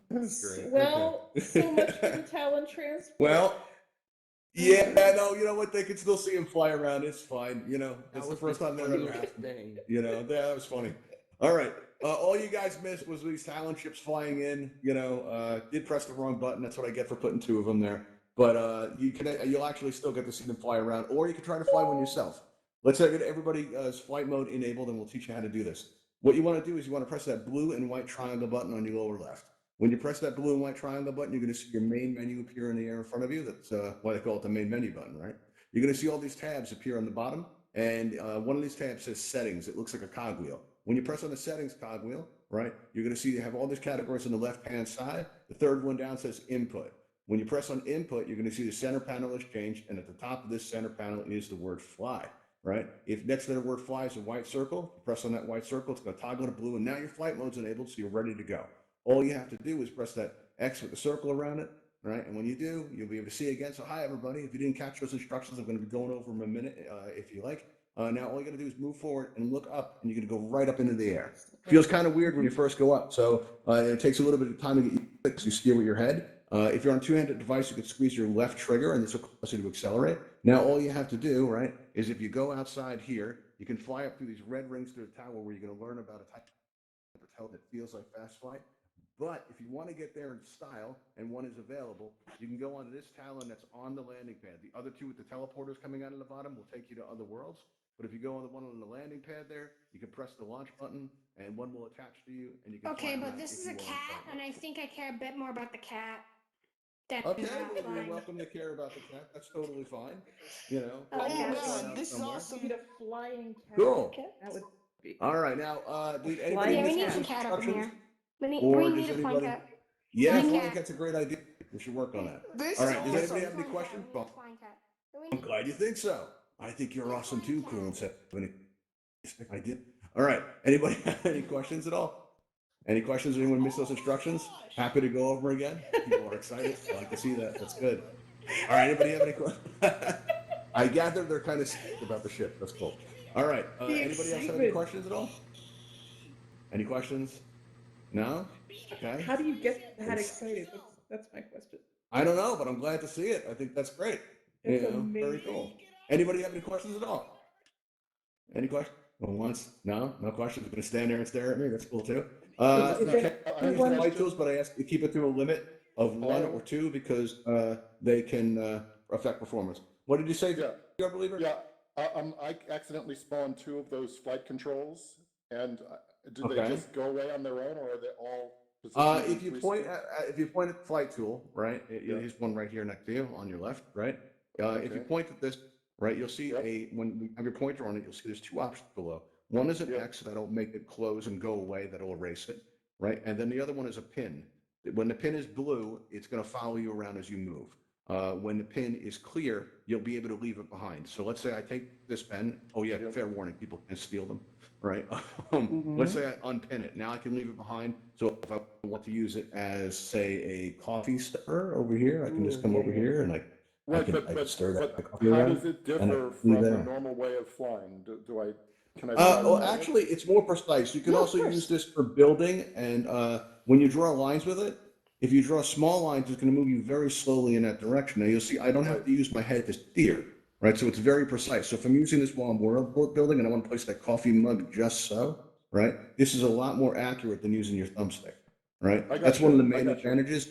That's great. Well, so much for the Okay. Talon transport. Well, yeah, no, you know what? They can still see him fly around. It's fine. You know, That it's the was the first time that ever funniest happened. thing. You know, that was funny. All right. All you guys missed was these Talon ships flying in. You know, did press the wrong button. That's what I get for putting two of them there. But you'll actually still get to see them fly around, or you can try to fly one yourself. Let's get everybody's flight mode enabled, and we'll teach you how to do this. What you want to do is you want to press that blue and white triangle button on your lower left. When you press that blue and white triangle button, you're going to see your main menu appear in the air in front of you. That's why they call it the main menu button, right? You're going to see all these tabs appear on the bottom, and one of these tabs says settings. It looks like a cogwheel. When you press on the settings cogwheel, right, you're going to see you have all these categories on the left-hand side. The third one down says input. When you press on input, you're going to see the center panel has changed, and at the top of this center panel is the word fly, right? If next to the word fly is a white circle, you press on that white circle, it's going to toggle to blue, and now your flight mode's enabled, so you're ready to go. All you have to do is press that X with the circle around it, right? And when you do, you'll be able to see again. So hi, everybody. If you didn't catch those instructions, I'm going to be going over them in a minute if you like. Now, all you got to do is move forward and look up, and you're going to go right up into the air. Feels kind of weird when you first go up. So it takes a little bit of time to get used to it because you steer with your head. If you're on a two-handed device, you can squeeze your left trigger, and this will cause you to accelerate. Now, all you have to do, right, is if you go outside here, you can fly up through these red rings to the tower where you're going to learn about a type of hotel that feels like fast flight. But if you want to get there in style and one is available, you can go onto this Talon that's on the landing pad. The other two with the teleporters coming out of the bottom will take you to other worlds. But if you go on the one on the landing pad there, you can press the launch button and one will attach to you and you can Okay, fly but around this if is you a want cat, to and I think I care a bit more about the cat than Okay, well, you're flying. welcome to care about the cat. That's totally fine. You know, I like we'll cats. work that man, out this is somewhere. awesome. Need a flying cat. Cool. That would be. All right, now, did anybody flying Yeah, we miss need those some cat up in instructions? here. We Or need does a flying anybody? cat. Yeah, Flying flying cat. cat's a great idea. We should work on that. This All is right, does anybody have any awesome. questions? We need a flying cat. We I'm need glad you think so. I think you're a awesome flying too, cool and cat. set. I did. All right. Anybody have any questions at all? Any questions? Anyone miss those instructions? Happy to go over again. People are excited. I like to see that. That's good. All right. Anybody have any questions? I gather they're kind of stoked about the ship. That's cool. All right. The Anybody else have any excitement. questions at all? Any questions? No? Okay. How do you get that excited? That's my question. I don't know, but I'm glad to see it. I think that's great. It's You know, very amazing. cool. Anybody have any questions at all? Any questions? Going once? No? No questions? You're going to stand there and stare at me? That's cool too. Is No, there I use anyone- flight tools, but I ask you to keep it to a limit of one or two because they can affect performance. What did you say, Yeah. believer? Yeah, I accidentally spawned two of those flight controls, and do they Okay. just go away on their own, or are they all If positioned you in point 360? at if you point at the flight tool, right? Yeah. Here's one right here next to you on your left, right? If you Okay. point at this, right, you'll see Yep. when you have your pointer on it, you'll see there's two options below. One is an Yep. X that'll make it close and go away, that'll erase it, right? And then the other one is a pin. When the pin is blue, it's going to follow you around as you move. When the pin is clear, you'll be able to leave it behind. So let's say I take this pen. Oh yeah, Yep. fair warning, people can steal them, right? Let's say I unpin it. Now I can leave it behind. So if I want to use it as, say, a coffee stirrer over here, I can just come over here and I Right, can stir that but coffee how around. does it and I differ can leave from the there. normal way of flying? Can I fly Well, without it? actually, it's more precise. You can No, of also course. use this for building, and when you draw lines with it, if you draw small lines, it's going to move you very slowly in that direction. Now you'll see I don't have to use my head to steer, right? So it's very precise. So if I'm using this while I'm world building and I want to place that coffee mug just so, right? This is a lot more accurate than using your thumbstick, right? I got That's one of the you. I main got you. advantages.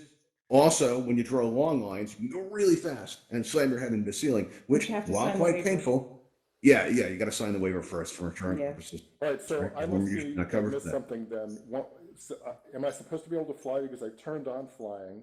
Also, when you draw long lines, you can go really fast and slam your head into the ceiling, which, You have to while sign the quite waiver. painful, yeah, you got to sign the waiver first for insurance Yeah. purposes. All right, so Right, I we're must usually be not covered missed for that. something then. Am I supposed to be able to fly because I turned on flying?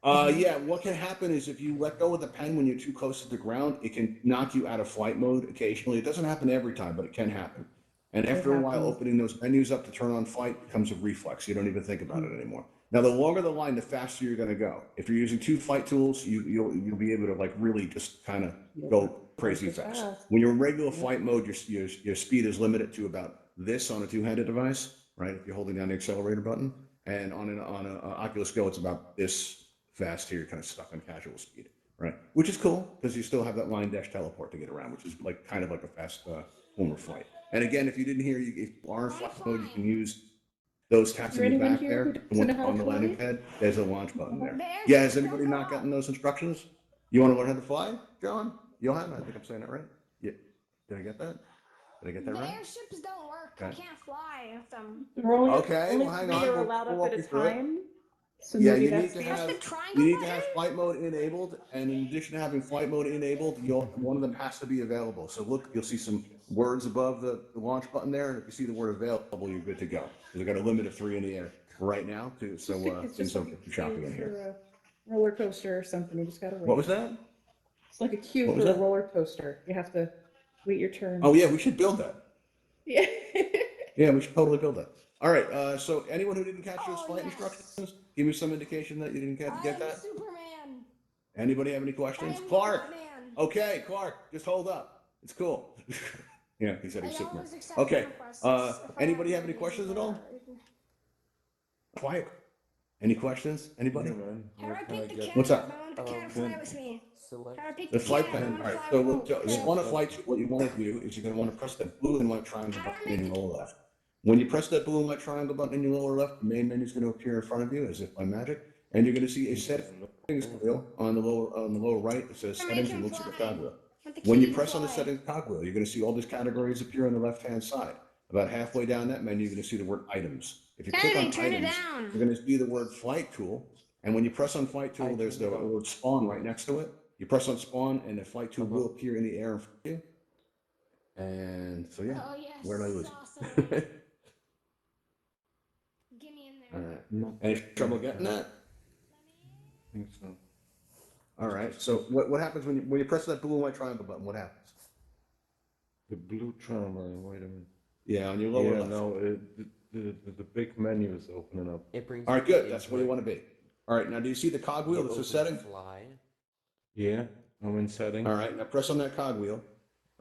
Yeah, what can happen is if you let go of the pen when you're too close to the ground, it can knock you out of flight mode occasionally. It doesn't happen every time, but it can happen. And after a while, happens. opening those menus up to turn on flight becomes a reflex. You don't even think about it anymore. Now, the longer the line, the faster you're going to go. If you're using two flight tools, you'll be able to like really just kind of go crazy fast. When you're in regular flight mode, your speed is limited to about this on a two-handed device, right? If you're holding down the accelerator button, and on an Oculus Go, it's about this fast here. You're kind of stuck on casual speed, right? Which is cool because you still have that line dash teleport to get around, which is like kind of like a fast form of flight. And again, if you didn't hear, if you are in flight mode, you can use those Is tabs there in the anyone back here who there, the doesn't one know how on to the landing fly? pad, there's a launch button there. The Yeah, airship has anybody don't not go gotten up. those instructions? You want to learn how to fly, John? Johan, I think I'm saying that right. Yeah. Did I get that? Did I get that The right? airships don't work. I Okay. can't fly with them. Okay, Only well, hang 3 on. are We'll allowed up walk at a you through it. time. So Yeah, maybe you that's need to the What's have the triangle you need to button? have flight mode enabled, and in addition to having flight mode enabled, one of them has to be available. So look, you'll see some words above the launch button there, and if you see the word available, you're good to go. Because I got a limit of 3 in the air right now, too, so It's things just don't like a get too choppy queue in here. for a roller coaster or something. You just gotta wait. What was that? It's like a queue What was for a that? roller coaster. You have to wait your turn. Oh yeah, we should build that. Yeah. Yeah, we should totally build that. All right, so anyone who didn't catch those Oh, flight yes. instructions, give me some indication that you didn't I get am that. Superman. Anybody have any I questions? am Clark. Batman. Okay, Clark, just hold up. It's cool. Yeah, he said I he's Superman. always accept Okay, friend requests if I anybody have any ideas questions at about all? it. Quiet. Any questions? Anybody? Yeah, man. How do I Where can I pick the get cat What's up? up? I want the cat to can fly with me. select How do I pick The the flight cat? I plan. want All to right, fly so with me. just Okay. on a flight, what you want to do is you're going to want to press that blue and white triangle button in your lower left. When you press that blue and white triangle button in your lower left, the main menu is going to appear in front of you as if by magic, and you're going to see a settings wheel on the lower right. It says I settings can and looks like a fly. cogwheel. Want the When you kitty to press on the fly. settings cogwheel, you're going to see all these categories appear on the left-hand side. About halfway down that menu, you're going to see the word items. If you click on Turn it items, down. you're going to see the word flight tool. And when you press on flight tool, there's the word spawn right next to it. You press on spawn and the flight tool will appear in the air in front of you. And so, yeah, Oh, yes. where did I lose Awesome. you? Get me in All there. right. Any trouble getting that? I think so. All right. So what happens when you press that blue and white triangle button? What happens? The blue triangle, wait a minute. Yeah, on your lower Yeah, left. no, the big menu is opening up. It brings All right, up the good. That's where you input. want to be. All right. Now, do you see the cogwheel You that says open setting? fly. Yeah, I'm in settings. All right. Now press on that cogwheel.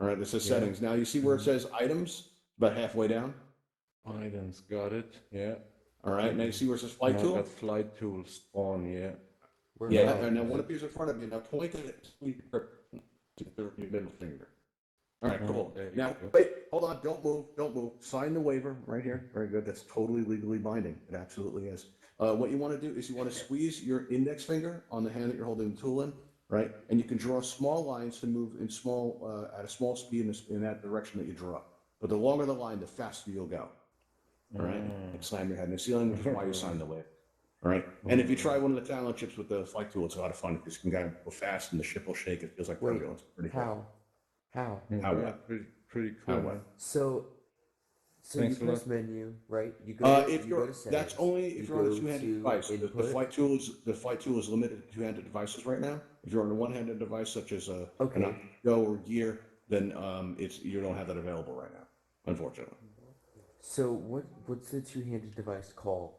All right. This says Yeah. settings. Now you see where it says items about halfway down. Items, got it. Yeah. All right. Now you see where it says flight Now I tool. got flight tool spawn, yeah. Where Yeah. No. And now one appears in front of you. Now point at it. Your middle finger. All right. Cool. There you Now go. wait. Hold on. Don't move. Don't move. Sign the waiver right here. Very good. That's totally legally binding. It absolutely is. What you want to do is you want to squeeze your index finger on the hand that you're holding the tool in, right? And you can draw small lines to move in at a small speed in that direction that you draw. But the longer the line, the faster you'll go. All right. Slam your head in the ceiling, which is why you sign the waiver. All right. And if you try one of the talent chips with the flight tool, it's a lot of fun because you can go fast and the ship will shake. It feels like Wait, turbulence. Pretty cool. how? How? How Yeah, what? pretty How cool. what? man. So Thanks you a press lot. menu, right? You go to, If you go you're, to settings. that's only if you you're on a go two-handed to device. The input. flight tool is limited to two-handed devices right now. If you're on a one-handed device such as an Okay. Go or Gear, then you don't have that available right now, unfortunately. So what's the two-handed device called?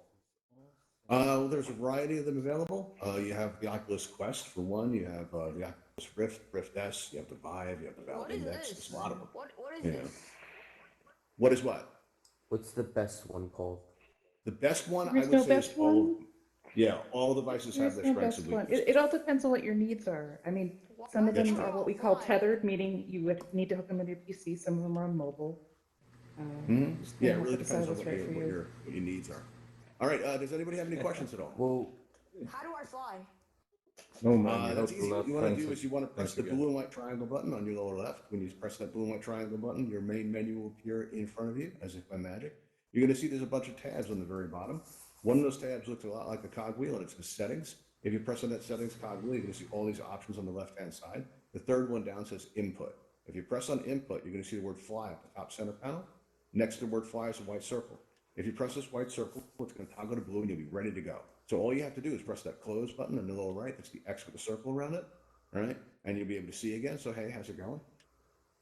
Well, there's a variety of them available. You have the Oculus Quest for one. You have the Oculus Rift S. You have the Vive. You have the Valve What is Index. this? There's a lot of them. What is You know. this? What is what? What's the best one called? The best one There's I would no say is best all of one? them. Yeah, all devices have There's their no strengths best and one. weaknesses. It all depends on what your needs are. I mean, some of That's them true. are what we call tethered, meaning you would need to hook them into your PC. Some of them are on mobile. Just Yeah, it kind of really have to decide depends on what's right for you. what your needs are. All right, does anybody have any questions at all? Well, How do I fly? No, man, you That's helped a easy. What lot. you want to Thanks do is you want to press thanks the again. blue and white triangle button on your lower left. When you press that blue and white triangle button, your main menu will appear in front of you as if by magic. You're going to see there's a bunch of tabs on the very bottom. One of those tabs looks a lot like a cogwheel, and it says settings. If you press on that settings cogwheel, you're going to see all these options on the left-hand side. The third one down says input. If you press on input, you're going to see the word fly at the top center panel. Next to the word fly is a white circle. If you press this white circle, it's going to toggle to blue and you'll be ready to go. So all you have to do is press that close button in the lower right. That's the X with the circle around it. All right. And you'll be able to see again. So, hey, how's it going?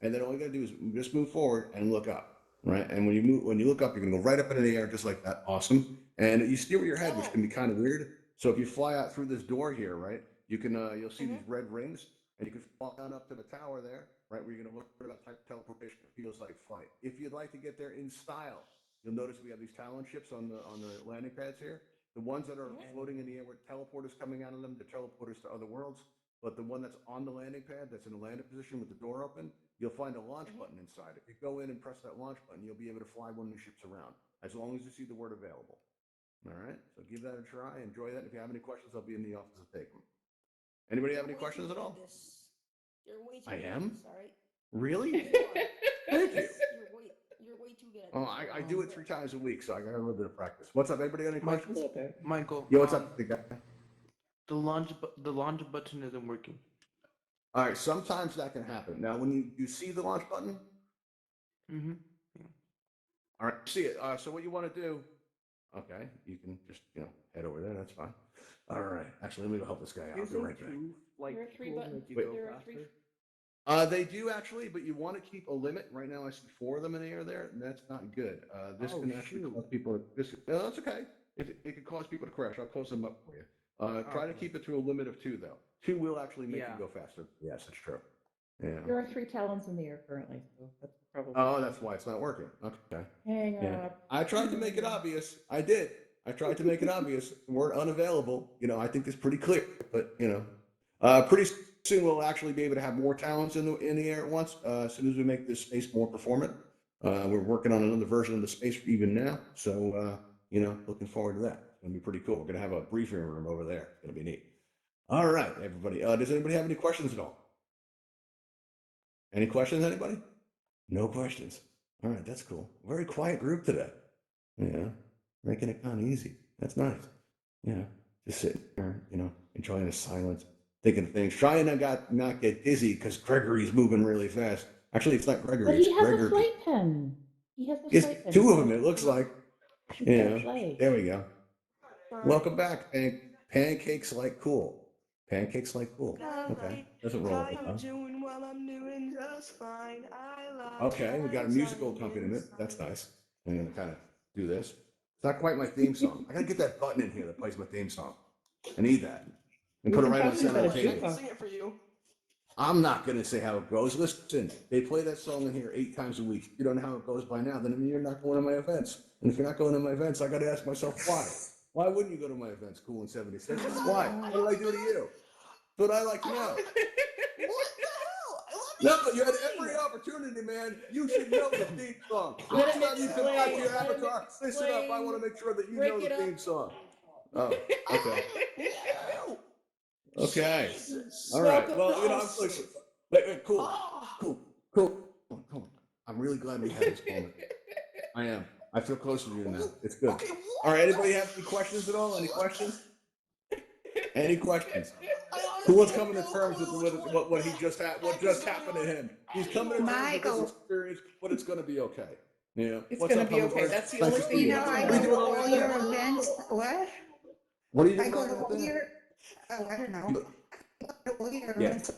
And then all you got to do is just move forward and look up. Right. And when you look up, you're going to go right up into the air just like that. Awesome. And you steer with your head, which can be kind of weird. So if you fly out through this door here, right, you can, you'll see these red rings and you can fall down up to the tower there, right, where you're going to look for that type of teleportation. It feels like flight. If you'd like to get there in style, you'll notice we have these Talon ships on the landing pads here. The ones that are floating in the air with teleporters coming out of them, they're teleporters to other worlds. But the one that's on the landing pad, that's in a landing position with the door open, you'll find a launch button inside. If you go in and press that launch button, you'll be able to fly one of the ships around. as long as you see the word available. All right, so give that a try. Enjoy that. If you have any questions, I'll be in the office to take them. Anybody have any questions at all? You're way too I good at am? this, all right? Really? You are. Thank you. You're way too good at Oh, this. I do it 3 times a week, so I got a little bit of practice. What's up? Anybody got any questions? Michael, Yeah, what's up, big guy? the launch button isn't working. All right, sometimes that can happen. Now, when you see the launch button, Mm-hmm. all right, see it. So what you want to do, okay, you can just, head over there. That's fine. All right. Actually, let me go help this guy out. I'll be right back. There are 3 buttons. Wait. There are 3. They do actually, but you want to keep a limit. Right now, I see 4 of them in the air there, and that's not good. This can actually cause people. No, that's okay. It could cause people to crash. I'll close them up for you. Try to keep it to a limit of 2, though. 2 will actually make you go faster. Yes, that's true. Yeah. There are 3 talons in the air currently, so that's probably. Oh, that's why it's not working. Okay. Hang Yeah. up. I tried to make it obvious. I did. I tried to make it obvious. The word unavailable, I think is pretty clear. But pretty soon we'll actually be able to have more talents in the air at once. As soon as we make this space more performant, we're working on another version of the space even now. So looking forward to that. It's gonna be pretty cool. We're gonna have a briefing room over there. It's gonna be neat. All right, everybody. Does anybody have any questions at all? Any questions, anybody? No questions. All right, that's cool. Very quiet group today. Yeah, making it kind of easy. That's nice. Just sitting there, enjoying the silence, thinking of things, trying to not get dizzy because Gregory's moving really fast. Actually, it's not Gregory. But It's he has Gregory. a flight pen. He has a It's flight pen. 2 of them, it looks like. He's Yeah, got a flight. there we go. Welcome back, Pancakes Like Cool. Pancakes Like Cool. Okay, doesn't roll off the tongue. Okay, we got a musical accompaniment. That's nice. I'm gonna kind of do this. It's not quite my theme song. I gotta get that button in here that plays my theme song. I need that. And put it right on the center of the table. Sing it for you. I'm not gonna say how it goes. Listen, they play that song in here 8 times a week. You don't know how it goes by now, then you're not going to my events. And if you're not going to my events, I gotta ask myself why. Why wouldn't you go to my events, Cool in 76? Why? What did I do to you? That's what I like to know. What the hell? No, you had every opportunity, man. You should know the theme song. Let Next him time you come back to your explain. Let him avatar, listen up. I want to make sure that you know Break the it up. theme song. Oh, okay. No. Okay. All right. Welcome Well, to I'm us. listen. Wait, cool. Come on. I'm really glad we had this moment. I am. I feel closer to you now. It's good. Okay, All right. Anybody have any questions at all? Any questions? Any questions? Who wants coming to terms with what he just had? What just happened to him? He's coming to terms with this experience, but it's going to be okay. Yeah. It's What's gonna up, be okay. Hummingbird? That's the Nice only to thing see you you. have to I What are you go doing to over all there? your events. What? What are you I doing go to over all there? your. Oh, I don't know. I go to all your Yeah. events.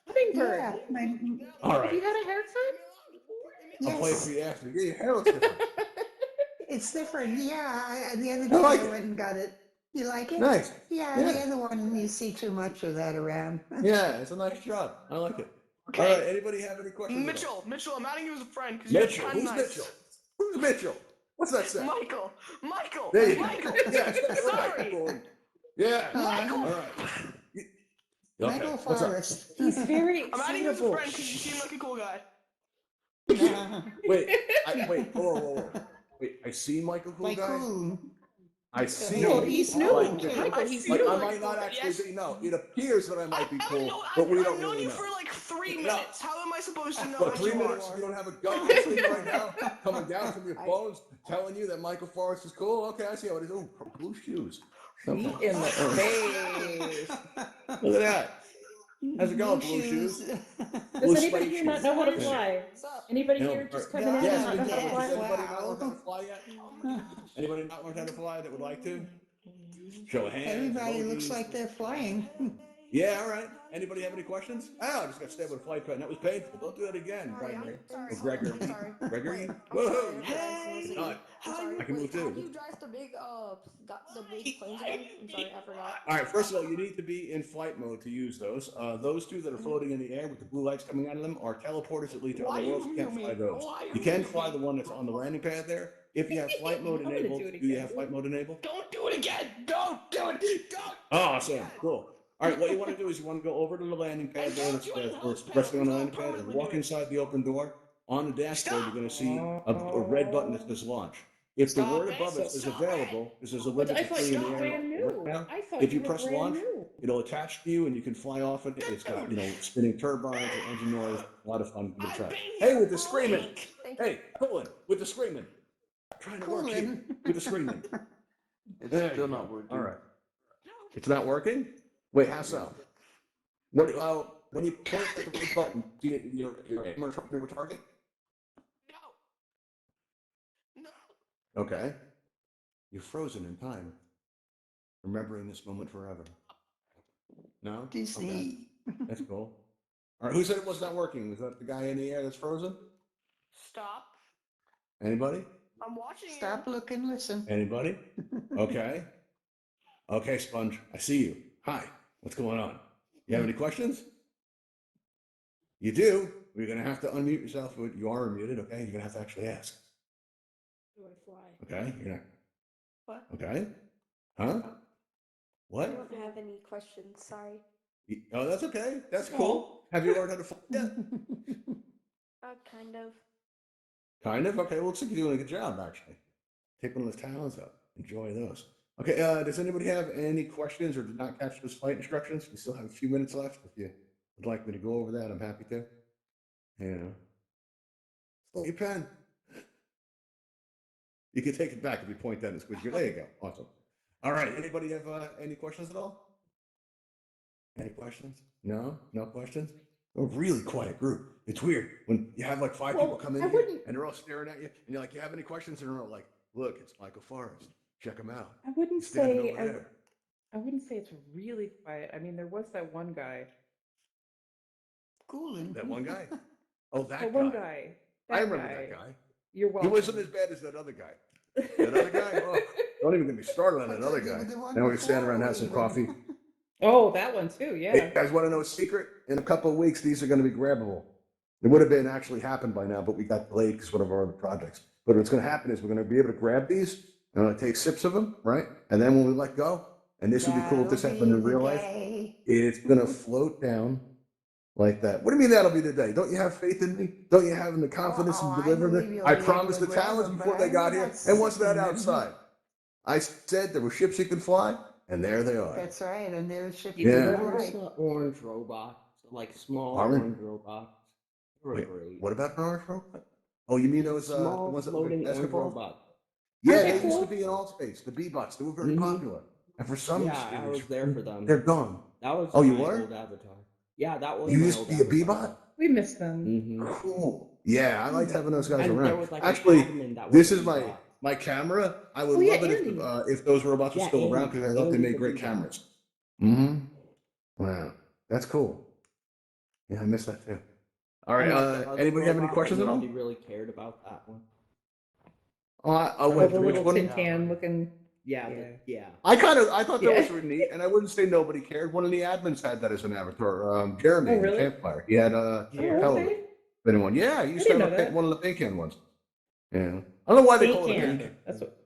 Hummingbird. Yeah, All Have right. you had a haircut? I'll play it yes, for you after. Yeah, your hair looks different. it's different. Yeah, the other I day like I it. went and got it. You like it? Nice. Yeah, Yeah. the other one you see too much of that around. Yeah, it's a nice job. I like it. Okay. All right. Anybody have any questions? at all? Mitchell, I'm adding you as a friend because you're Mitchell. kind of Who's nice. Mitchell? Who's Mitchell? What's that say? Michael. There you go. Michael. Yes. Sorry. Right. Yeah. Michael. All right. Okay. Michael What's up? Forrest. He's very I'm adding you as a excitable. friend because you seem like a cool guy. Wait. Whoa. Wait. I see Michael Cool Like Guy. cool. I see No, him. he's new. Like, Michael, he's like new. I might not actually be. No, it appears that I might be cool, I've but we don't known really you know. for like 3 No. minutes. How am I supposed to know What, what 3 you minutes? are? You don't have a gut instinct right now coming down from your bones telling you that Michael Forrest is cool? Okay, I see how it is. Oh, blue shoes. Feet Okay. in the face. Look at that. How's it going, blue shoes? Does Blue anybody suede here not shoes. know how to Yeah. fly? What's up? Anybody No, here just or- coming in Yes, and we not do. know how to Does fly? anybody not learn how to fly yet? Anybody not learned how to fly that would like to? Show of hands. Everybody looks emojis. like they're flying. Yeah, all right. Anybody have any questions? Oh, I just got stabbed with a flight pen. That was painful. Don't do that again, Sorry, Gregory. sorry. Or Gregory. I'm sorry. Gregory? I'm Whoa! sorry, guys. God. I'm sorry. I can move How do too. you drive the big planes again? I'm sorry, I forgot. All right, first of all, you need to be in flight mode to use those. Those 2 that are floating in the air with the blue lights coming out of them are teleporters that lead to other worlds. You can't fly those. You can fly the one that's on the landing pad there. If you have flight mode I'm gonna enabled, do it do you again. have flight mode enabled? Don't do it again. Don't do it. Don't. Awesome, cool. All right, what you want to do is you want to go over to the landing pad there, that's resting on the landing pad, and walk inside the open door. on the dashboard, you're going to see a red button that says launch. If the word above it says available, this is a But limit I to thought 3 you in the were air. brand new. I thought If you you were press brand launch, new. it'll attach to you and you can fly off it. It's got, spinning turbines and engine noise. A lot of fun. Give it a try. Hey, with the screaming. Thank you. Hey, Colin, with the screaming. Trying to work you Colin. with the screaming. It's There still you not go. working. All right. It's not working? Wait, how so? What? When you point at the red button, do your aim or target? No. Okay. You're frozen in time, remembering this moment forever. No? Okay. Disney. That's cool. All right. Who said it was not working? Was that the guy in the air that's frozen? Stop. Anybody? I'm watching Stop, look, and listen. Anybody? Okay. Okay, Sponge. I see you. Hi. What's going on? You have any questions? You do. You're going to have to unmute yourself. You are unmuted. Okay. You're going to have to actually ask. Do I fly? Okay. You're not. What? Okay. Huh? I What? don't have any questions. Sorry. Oh, that's okay. That's cool. Have you learned how to fly yet? Kind of. Kind of. Okay. Well, looks like you're doing a good job, actually. Take one of those talents up. Enjoy those. Okay. Does anybody have any questions or did not catch those flight instructions? We still have a few minutes left. If you would like me to go over that, I'm happy to. Yeah. Slow your pen. You can take it back if you point that and squeeze your. There you go. Awesome. All right. Anybody have any questions at all? Any questions? No? No questions? We're a really quiet group. It's weird when you have like 5 people come in I here wouldn't- and they're all staring at you and you're like, you have any questions? And they're all like, look, it's Michael Forrest. Check him out. I wouldn't He's standing say over there. I wouldn't say it's really quiet. I mean, there was that one guy. Cooling. That one guy? Oh, that That guy. one guy. I remember that guy. You're He welcome. wasn't as bad as that other guy. That other guy? Oh, don't even get me started on that other guy. Now we're standing around having some coffee. Oh, that one too. Hey, Yeah. you guys want to know a secret? In a couple of weeks, these are going to be grabbable. It would have been actually happened by now, but we got delayed because one of our other projects. But what's going to happen is we're going to be able to grab these and take sips of them, right? And then when we let go, and this would be cool if this happened in real life, it's going to float down like that. What do you mean that'll be the day? Don't you have faith in me? Don't you have the confidence Oh, in I delivering believe it? you'll I be able promised to the grab talents them, before but they I'm got here. not And what's that sipping them. outside? I said there were ships you could fly, and there they are. That's right, and there's shipping. Yeah. There's orange robots, like small Orange? orange robots. They were Wait, great. what about an orange robot? Oh, you mean those the Small ones that look like floating orange basketballs? robots. Yeah, Okay, they used cool. to be in Altspace, the B-bots. They were very Mhm. popular. And for some Yeah, I mysterious was there for them. they're gone. That was Oh, you my were? old avatar. Yeah, that was You my used old to be a avatar. B-bot? We miss them. Mm-hmm. Cool. Yeah, I liked having those guys And there around. was like Actually, an admin that was this a is my B-bot. my camera. I would Oh, yeah, love it Andy. if those robots were Yeah, still around Andy. because I thought they Andy's made a great B-bot. cameras. Mm-hmm. Wow, that's cool. Yeah, I miss that too. All right. Unlike the other Anybody have any robot, questions at all? Nobody really cared about that one. Oh, Wait, the which little one? tin can looking. Yeah, Yeah. yeah. I thought that Yeah. was really neat, and I wouldn't say nobody cared. One of the admins had that as an avatar. Jeremy Oh, in really? Campfire. He had Oh, Pellet. okay. Anyone? Yeah, he used I to didn't have know that. one of the paint can ones. Yeah, I don't know why they Paint call it a paint can. can. That's what.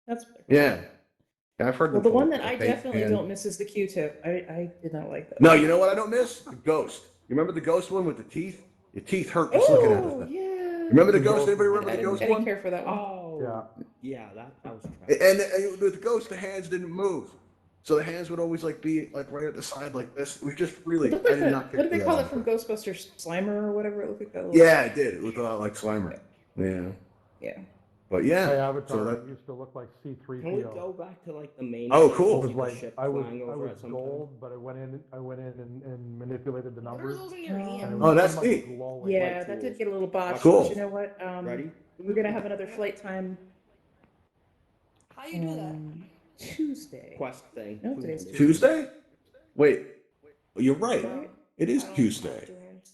That's what. Yeah, I've heard Well, them the call one it that a I paint definitely can. don't miss is the Q-tip. I did not like that. No, you know what I don't miss? The ghost. You remember the ghost one with the teeth? Your teeth hurt just looking at Oh, it. yeah. Remember the The ghost? ghost Anybody one. remember I the didn't, ghost I didn't one? care for that one. Oh, yeah, that was trash. And with the ghost, the hands didn't move. So the hands would always like be like right at the side like this. It was just really, It I looked like did the, not what care did for they call that it from one. Ghostbusters? Slimer or whatever. It looked like that little. Yeah, it did. It looked a lot like Slimer. Yeah. Yeah. But My yeah. avatar So that, used to look like Can we C-3PO. go back to like the main? Oh, thing cool. It and was see the like ship I was flying over at some point? gold, but I went in and manipulated the What are numbers. those in your And it hand? was Oh, that's pretty much neat. glowing. Yeah, that did get a little botched. Cool. But you know what? Ready? We're gonna have another flight time How you do that? Tuesday. Quest thing. No, today's Tuesday. Tuesday? Wait, you're right. Right? It I is don't have Tuesday. 2 hands.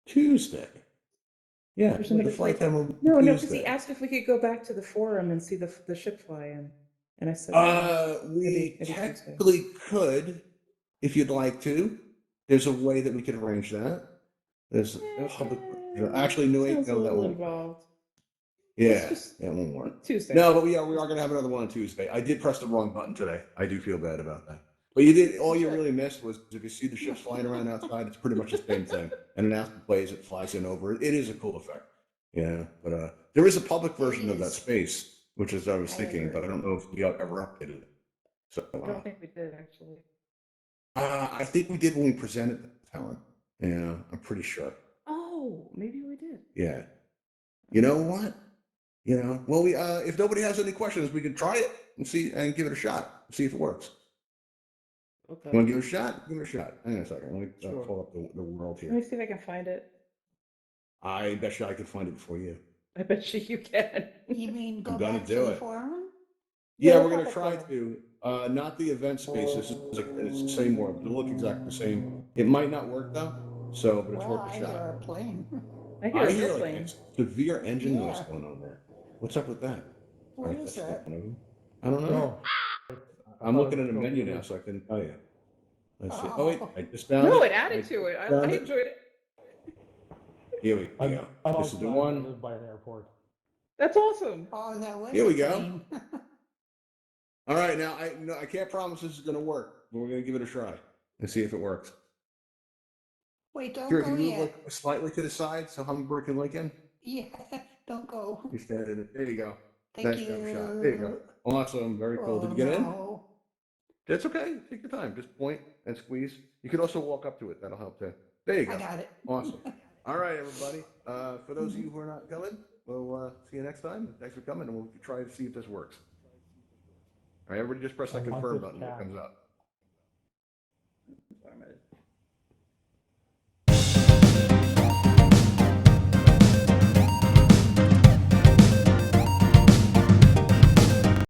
Tuesday. Yeah, There's the another flight time will be No, because he Tuesday. asked if we could go back to the forum and see the ship fly in, and I said, We maybe Tuesday. technically could, if you'd like to. There's a way that we could arrange that. There's a public. Actually, no, wait, sounds a no, that little won't. involved. Yeah, just- that won't work. Tuesday. No, but we are going to have another one on Tuesday. I did press the wrong button today. I do feel bad about that. But you did. All you really missed was if you see the ships flying around outside, it's pretty much the same thing. And an announcement plays, it flies in over it. It is a cool effect. Yeah, but there is a public version of that is. space, which is what I was I thinking, but I agree. don't know if we ever updated it. So I don't think we did, actually. I think we did when we presented the talent. Yeah, I'm pretty sure. Oh, maybe we did. Yeah. You know what? You know, well, we if nobody has any questions, we can try it and see and give it a shot. See if it works. Okay. You want to give it a shot? Give it a shot. Hang on a second. Let me Sure. pull up the world Let me here. see if I can find it. I bet you I can find it before you. I bet you can. You mean go I'm gonna back to do the it. forum? Yeah, Yeah, we're gonna pop-up try forum. to. Not the event space. This is like, it's the same world. It'll look exactly the same. It might not work though. So, but it's Well, worth a I shot. hear a plane. I hear I a hear like airplane. severe engine noise Yeah. going on there. What's up with that? What Alright, is that's not that? one of them. I don't know. No. I'm looking at a menu now, so I can tell you. Let's see. Oh wait, Oh. I just found No, it. it added I to it. found I it. enjoyed it. Here we I'm, go. I'm This is the outside, I one. live by an airport. That's awesome. Oh, that was Here a we go. plane. All right, now I can't promise this is going to work, but we're going to give it a try and see if it works. Wait, don't Sure, go can you move yet. like slightly to the side so Hummingbird can link in? Yeah, don't go. You stand in it. There you go. Thank Nice you. jump shot. There you go. Awesome. Very cool. Did Oh, you get in? no. That's okay. Take your time. Just point and squeeze. You can also walk up to it. That'll help too. There you I go. got it. Awesome. All right, everybody. For those of you who are not coming, we'll see you next time. Thanks for coming, and we'll try to see if this works. All right, everybody just press that I want confirm this button when it cat. comes up.